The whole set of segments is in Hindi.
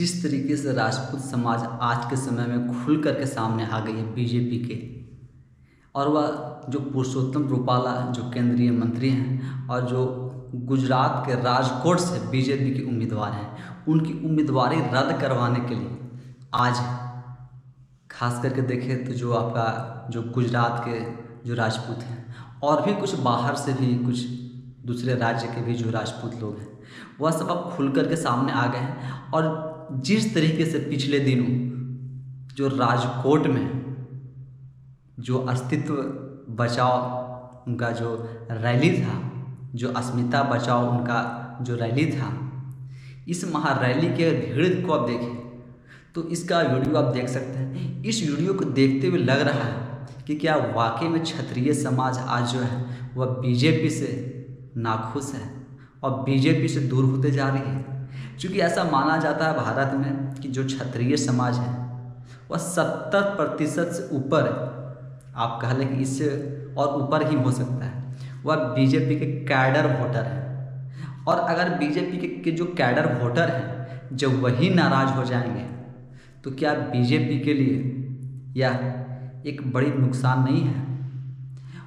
जिस तरीके से राजपूत समाज आज के समय में खुल कर के सामने आ गई है बीजेपी के, और वह जो पुरुषोत्तम रूपाला जो केंद्रीय मंत्री हैं और जो गुजरात के राजकोट से बीजेपी के उम्मीदवार हैं, उनकी उम्मीदवारी रद्द करवाने के लिए आज खास करके देखें तो जो आपका जो गुजरात के जो राजपूत हैं और भी कुछ बाहर से भी कुछ दूसरे राज्य के भी जो राजपूत लोग हैं, वह सब अब खुल कर के सामने आ गए हैं। और जिस तरीके से पिछले दिनों जो राजकोट में जो अस्तित्व बचाओ उनका जो रैली था, जो अस्मिता बचाओ उनका जो रैली था, इस महारैली के भीड़ को आप देखें तो इसका वीडियो आप देख सकते हैं। इस वीडियो को देखते हुए लग रहा है कि क्या वाकई में क्षत्रिय समाज आज जो है वह बीजेपी से नाखुश है और बीजेपी से दूर होते जा रही है। क्योंकि ऐसा माना जाता है भारत में कि जो क्षत्रिय समाज है वह 70% से ऊपर, आप कह लें कि इससे और ऊपर ही हो सकता है, वह बीजेपी के कैडर वोटर हैं। और अगर बीजेपी के जो कैडर वोटर हैं जब वही नाराज़ हो जाएंगे तो क्या बीजेपी के लिए यह एक बड़ी नुकसान नहीं है।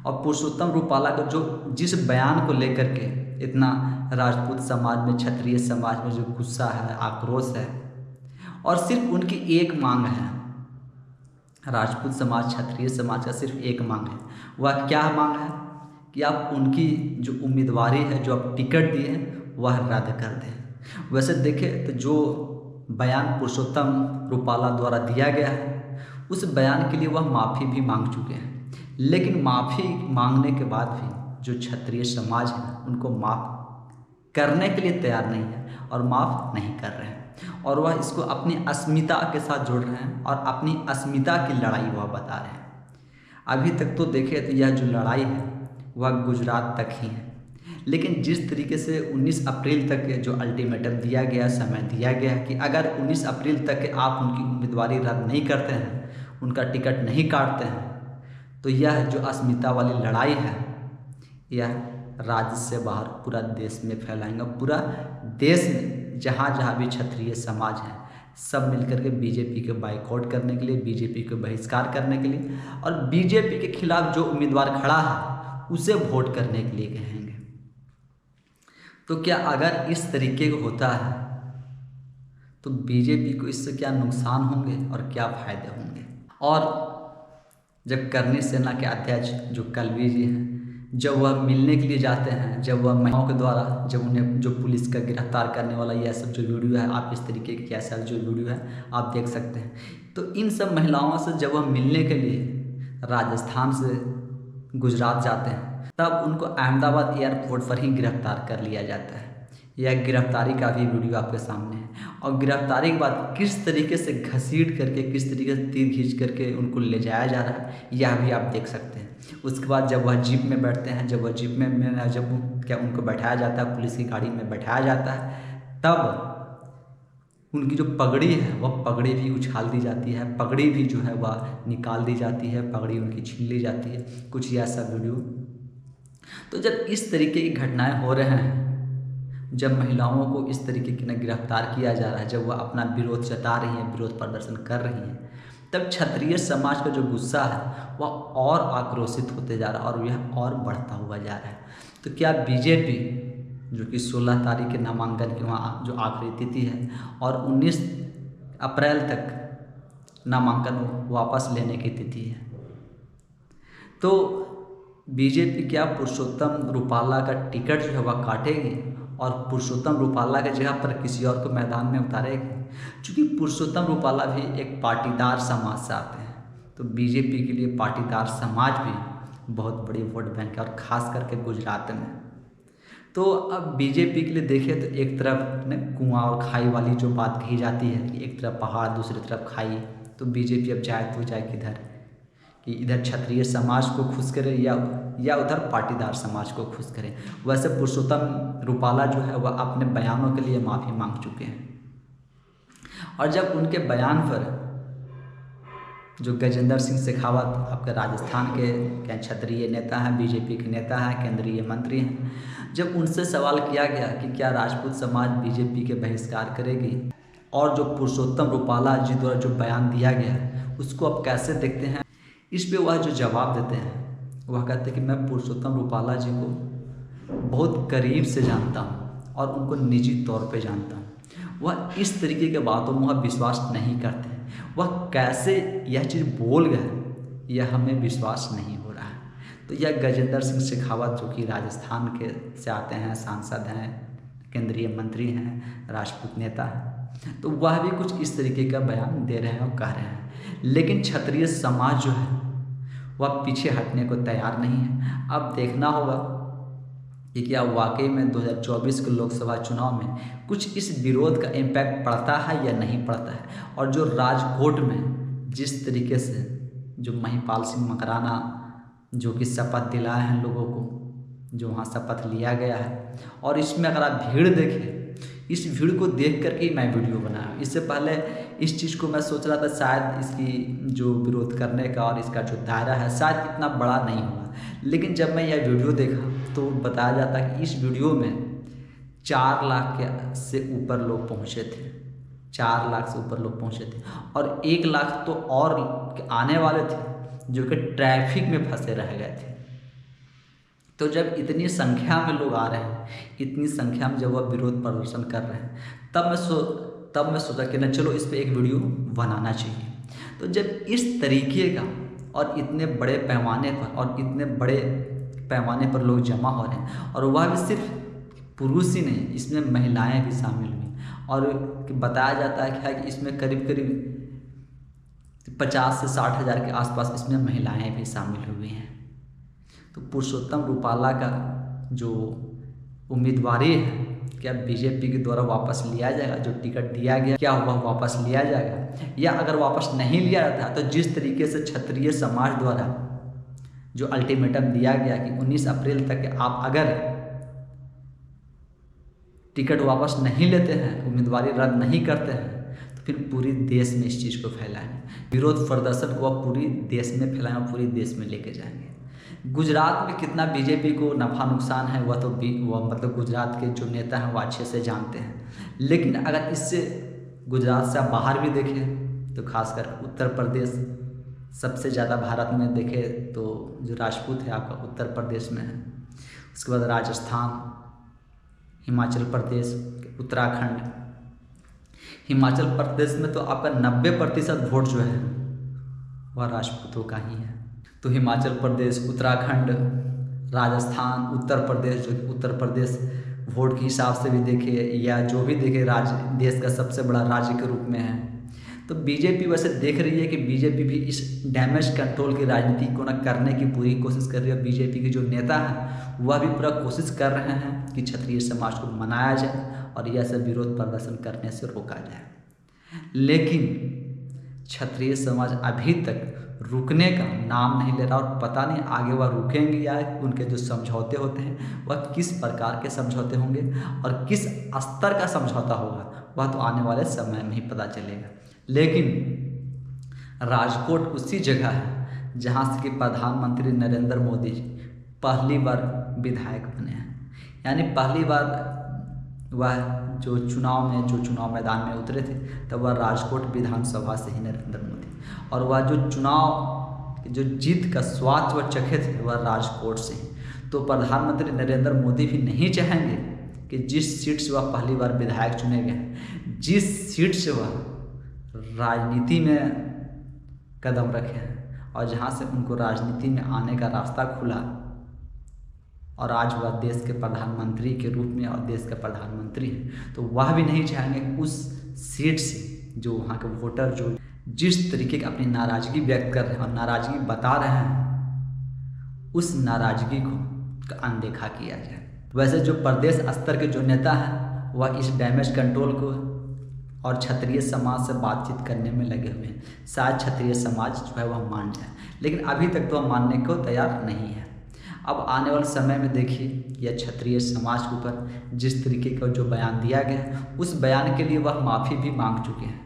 और पुरुषोत्तम रूपाला को जो जिस बयान को लेकर के इतना राजपूत समाज में, क्षत्रिय समाज में जो गुस्सा है, आक्रोश है, और सिर्फ उनकी एक मांग है, राजपूत समाज क्षत्रिय समाज का सिर्फ एक मांग है। वह क्या मांग है कि आप उनकी जो उम्मीदवारी है, जो आप टिकट दिए हैं, वह रद्द कर दें। वैसे देखें तो जो बयान पुरुषोत्तम रूपाला द्वारा दिया गया है उस बयान के लिए वह माफ़ी भी मांग चुके हैं, लेकिन माफ़ी मांगने के बाद भी जो क्षत्रिय समाज है उनको माफ़ करने के लिए तैयार नहीं है और माफ़ नहीं कर रहे हैं। और वह इसको अपनी अस्मिता के साथ जोड़ रहे हैं और अपनी अस्मिता की लड़ाई वह बता रहे हैं। अभी तक तो देखें तो यह जो लड़ाई है वह गुजरात तक ही है, लेकिन जिस तरीके से 19 अप्रैल तक जो अल्टीमेटम दिया गया, समय दिया गया कि अगर 19 अप्रैल तक आप उनकी उम्मीदवारी रद्द नहीं करते हैं, उनका टिकट नहीं काटते हैं, तो यह जो अस्मिता वाली लड़ाई है यह राज्य से बाहर पूरा देश में फैलाएंगे। पूरा देश में जहाँ जहाँ भी क्षत्रिय समाज है सब मिलकर के बीजेपी के बाइकआउट करने के लिए, बीजेपी को बहिष्कार करने के लिए और बीजेपी के खिलाफ जो उम्मीदवार खड़ा है उसे वोट करने के लिए कहेंगे। तो क्या अगर इस तरीके का होता है तो बीजेपी को इससे क्या नुकसान होंगे और क्या फायदे होंगे। और जब करणी सेना के अध्यक्ष जो कलवी जी हैं, जब वह मिलने के लिए जाते हैं, जब वह महिलाओं के द्वारा जब उन्हें जो पुलिस का गिरफ्तार करने वाला यह सब जो वीडियो है, आप इस तरीके की कैसा जो वीडियो है आप देख सकते हैं, तो इन सब महिलाओं से जब वह मिलने के लिए राजस्थान से गुजरात जाते हैं तब उनको अहमदाबाद एयरपोर्ट पर ही गिरफ्तार कर लिया जाता है। यह गिरफ्तारी का भी वीडियो आपके सामने है। और गिरफ्तारी के बाद किस तरीके से घसीट करके, किस तरीके से तीर खींच करके उनको ले जाया जा रहा है यह भी आप देख सकते हैं। उसके बाद जब वह जीप में बैठते हैं, जब वह जीप में जब क्या उनको बैठाया जाता है, पुलिस की गाड़ी में बैठाया जाता है, तब उनकी जो पगड़ी है वह पगड़ी भी उछाल दी जाती है, पगड़ी भी जो है वह निकाल दी जाती है, पगड़ी उनकी छीन ली जाती है, कुछ यह सब वीडियो। तो जब इस तरीके की घटनाएं हो रहे हैं, जब महिलाओं को इस तरीके की गिरफ्तार किया जा रहा है, जब वह अपना विरोध जता रही हैं, विरोध प्रदर्शन कर रही हैं, तब क्षत्रिय समाज का जो गुस्सा है वह और आक्रोशित होते जा रहा है और यह और बढ़ता हुआ जा रहा है। तो क्या बीजेपी जो कि 16 तारीख के नामांकन की वहाँ जो आखिरी तिथि है और 19 अप्रैल तक नामांकन वापस लेने की तिथि है, तो बीजेपी क्या पुरुषोत्तम रूपाला का टिकट जो है वह काटेगी और पुरुषोत्तम रूपाला की जगह पर किसी और को मैदान में उतारेगी। क्योंकि पुरुषोत्तम रूपाला भी एक पाटीदार समाज से आते हैं, तो बीजेपी के लिए पाटीदार समाज भी बहुत बड़ी वोट बैंक है और ख़ास करके गुजरात में। तो अब बीजेपी के लिए देखें तो एक तरफ न कुआं और खाई वाली जो बात कही जाती है कि एक तरफ पहाड़ दूसरी तरफ खाई, तो बीजेपी अब जाए तो जाए किधर, कि इधर क्षत्रिय समाज को खुश करे या उधर पाटीदार समाज को खुश करे। वैसे पुरुषोत्तम रूपाला जो है वह अपने बयानों के लिए माफ़ी मांग चुके हैं। और जब उनके बयान पर जो गजेंद्र सिंह शेखावत आपके राजस्थान के क्षत्रिय नेता हैं, बीजेपी के नेता हैं, केंद्रीय मंत्री हैं, जब उनसे सवाल किया गया कि क्या राजपूत समाज बीजेपी के बहिष्कार करेगी, और जो पुरुषोत्तम रूपाला जी द्वारा जो बयान दिया गया है उसको आप कैसे देखते हैं? इस पे वह जो जवाब देते हैं वह कहते हैं कि मैं पुरुषोत्तम रूपाला जी को बहुत करीब से जानता हूँ और उनको निजी तौर पे जानता हूँ। वह इस तरीके के बातों में वह विश्वास नहीं करते हैं। वह कैसे यह चीज़ बोल गए यह हमें विश्वास नहीं हो रहा है। तो यह गजेंद्र सिंह शेखावत जो कि राजस्थान के से आते हैं, सांसद हैं, केंद्रीय मंत्री हैं, राजपूत नेता हैं, तो वह भी कुछ इस तरीके का बयान दे रहे हैं और कह रहे हैं। लेकिन क्षत्रिय समाज जो है वह पीछे हटने को तैयार नहीं है। अब देखना होगा कि क्या वाकई में 2024 के लोकसभा चुनाव में कुछ इस विरोध का इम्पैक्ट पड़ता है या नहीं पड़ता है। और जो राजकोट में जिस तरीके से जो महिपाल सिंह मकराना जो कि शपथ दिलाए हैं लोगों को, जो वहाँ शपथ लिया गया है, और इसमें अगर आप भीड़ देखें, इस भीड़ को देख करके मैं वीडियो बनाया। इससे पहले इस चीज़ को मैं सोच रहा था शायद इसकी जो विरोध करने का और इसका जो दायरा है शायद इतना बड़ा नहीं होगा, लेकिन जब मैं यह वीडियो देखा तो बताया जाता है कि इस वीडियो में 4 लाख के से ऊपर लोग पहुँचे थे। 4 लाख से ऊपर लोग पहुँचे थे और 1 लाख तो और आने वाले थे जो कि ट्रैफिक में फंसे रह गए थे। तो जब इतनी संख्या में लोग आ रहे हैं, इतनी संख्या में जब वह विरोध प्रदर्शन कर रहे हैं, तब मैं सोचा कि ना चलो इस पे एक वीडियो बनाना चाहिए। तो जब इस तरीके का और इतने बड़े पैमाने पर लोग जमा हो रहे हैं, और वह भी सिर्फ पुरुष ही नहीं, इसमें महिलाएं भी शामिल हुई, और बताया जाता है कि इसमें करीब 50 से 60 हज़ार के आसपास इसमें महिलाएं भी शामिल हुई हैं। तो पुरुषोत्तम रूपाला का जो उम्मीदवारी है, क्या बीजेपी के द्वारा वापस लिया जाएगा? जो टिकट दिया गया क्या वह वापस लिया जाएगा? या अगर वापस नहीं लिया जाता तो जिस तरीके से क्षत्रिय समाज द्वारा जो अल्टीमेटम दिया गया कि 19 अप्रैल तक आप अगर टिकट वापस नहीं लेते हैं, उम्मीदवारी रद्द नहीं करते हैं, तो फिर पूरी देश में इस चीज़ को फैलाएंगे। विरोध प्रदर्शन को आप पूरी देश में फैलाएंगे, पूरी देश में लेके जाएंगे। गुजरात में कितना बीजेपी को नफ़ा नुकसान है वह मतलब गुजरात के जो नेता हैं वो अच्छे से जानते हैं। लेकिन अगर इससे गुजरात से आप बाहर भी देखें तो खासकर उत्तर प्रदेश सबसे ज़्यादा भारत में देखें तो जो राजपूत है आपका उत्तर प्रदेश में है। उसके बाद राजस्थान, हिमाचल प्रदेश, उत्तराखंड। हिमाचल प्रदेश में तो आपका 90% वोट जो है वह राजपूतों का ही है। तो हिमाचल प्रदेश, उत्तराखंड, राजस्थान, उत्तर प्रदेश, जो उत्तर प्रदेश वोट के हिसाब से भी देखे या जो भी देखे देश का सबसे बड़ा राज्य के रूप में है। तो बीजेपी वैसे देख रही है कि बीजेपी भी इस डैमेज कंट्रोल की राजनीति को न करने की पूरी कोशिश कर रही है। बीजेपी के जो नेता हैं वह भी पूरा कोशिश कर रहे हैं कि क्षत्रिय समाज को मनाया जाए और यह सब विरोध प्रदर्शन करने से रोका जाए। लेकिन क्षत्रिय समाज अभी तक रुकने का नाम नहीं ले रहा, और पता नहीं आगे वह रुकेंगे या उनके जो समझौते होते हैं वह किस प्रकार के समझौते होंगे और किस स्तर का समझौता होगा वह तो आने वाले समय में ही पता चलेगा। लेकिन राजकोट उसी जगह है जहाँ से कि प्रधानमंत्री नरेंद्र मोदी जी पहली बार विधायक बने हैं। यानी पहली बार वह जो चुनाव मैदान में उतरे थे तब वह राजकोट विधानसभा से ही नरेंद्र मोदी, और वह जो चुनाव जो जीत का स्वाद वह चखे थे वह राजकोट से ही। तो प्रधानमंत्री नरेंद्र मोदी भी नहीं चाहेंगे कि जिस सीट से वह पहली बार विधायक चुने गए, जिस सीट से वह राजनीति में कदम रखे हैं और जहाँ से उनको राजनीति में आने का रास्ता खुला, और आज वह देश के प्रधानमंत्री के रूप में और देश का प्रधानमंत्री है, तो वह भी नहीं चाहेंगे उस सीट से जो वहाँ के वोटर जो जिस तरीके की अपनी नाराज़गी व्यक्त कर रहे हैं और नाराज़गी बता रहे हैं, उस नाराज़गी को अनदेखा किया जाए। वैसे जो प्रदेश स्तर के जो नेता हैं वह इस डैमेज कंट्रोल को और क्षत्रिय समाज से बातचीत करने में लगे हुए हैं। शायद क्षत्रिय समाज जो है वह मान जाए, लेकिन अभी तक तो वह मानने को तैयार नहीं है। अब आने वाले समय में देखिए यह क्षत्रिय समाज के ऊपर जिस तरीके का जो बयान दिया गया उस बयान के लिए वह माफ़ी भी मांग चुके हैं,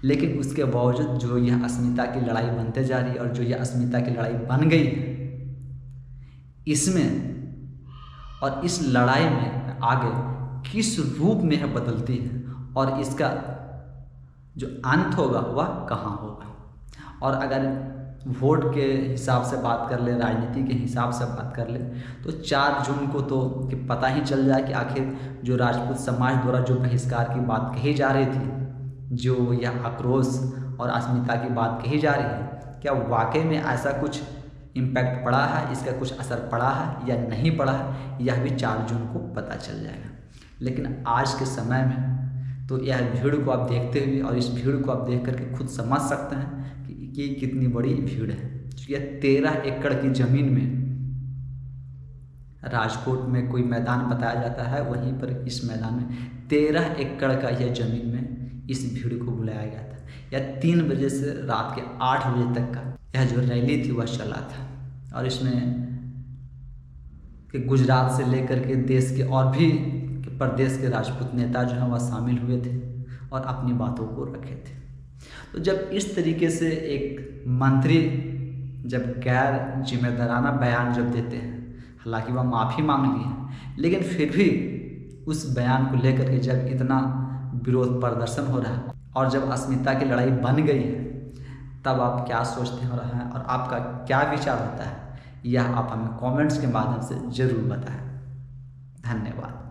लेकिन उसके बावजूद जो यह अस्मिता की लड़ाई बनते जा रही है और जो यह अस्मिता की लड़ाई बन गई है, इसमें और इस लड़ाई में आगे किस रूप में यह बदलती है और इसका जो अंत होगा वह कहाँ होगा। और अगर वोट के हिसाब से बात कर ले, राजनीति के हिसाब से बात कर ले, तो 4 जून को तो कि पता ही चल जाए कि आखिर जो राजपूत समाज द्वारा जो बहिष्कार की बात कही जा रही थी, जो यह आक्रोश और अस्मिता की बात कही जा रही है, क्या वाकई में ऐसा कुछ इम्पैक्ट पड़ा है, इसका कुछ असर पड़ा है या नहीं पड़ा है, यह भी 4 जून को पता चल जाएगा। लेकिन आज के समय में तो यह भीड़ को आप देखते हुए और इस भीड़ को आप देख करके खुद समझ सकते हैं कि कितनी बड़ी भीड़ है। यह 13 एकड़ की ज़मीन में, राजकोट में कोई मैदान बताया जाता है, वहीं पर इस मैदान में 13 एकड़ का यह ज़मीन में इस भीड़ को बुलाया गया था। यह 3 बजे से रात के 8 बजे तक का यह जो रैली थी वह चला था। और इसमें कि गुजरात से लेकर के देश के और भी प्रदेश के राजपूत नेता जो हैं वह शामिल हुए थे और अपनी बातों को रखे थे। तो जब इस तरीके से एक मंत्री जब गैर जिम्मेदाराना बयान जब देते हैं, हालांकि वह माफ़ी मांग ली है, लेकिन फिर भी उस बयान को लेकर के जब इतना विरोध प्रदर्शन हो रहा है और जब अस्मिता की लड़ाई बन गई है, तब आप क्या सोचते हो रहे हैं और आपका क्या विचार होता है, यह आप हमें कमेंट्स के माध्यम से ज़रूर बताएं। धन्यवाद।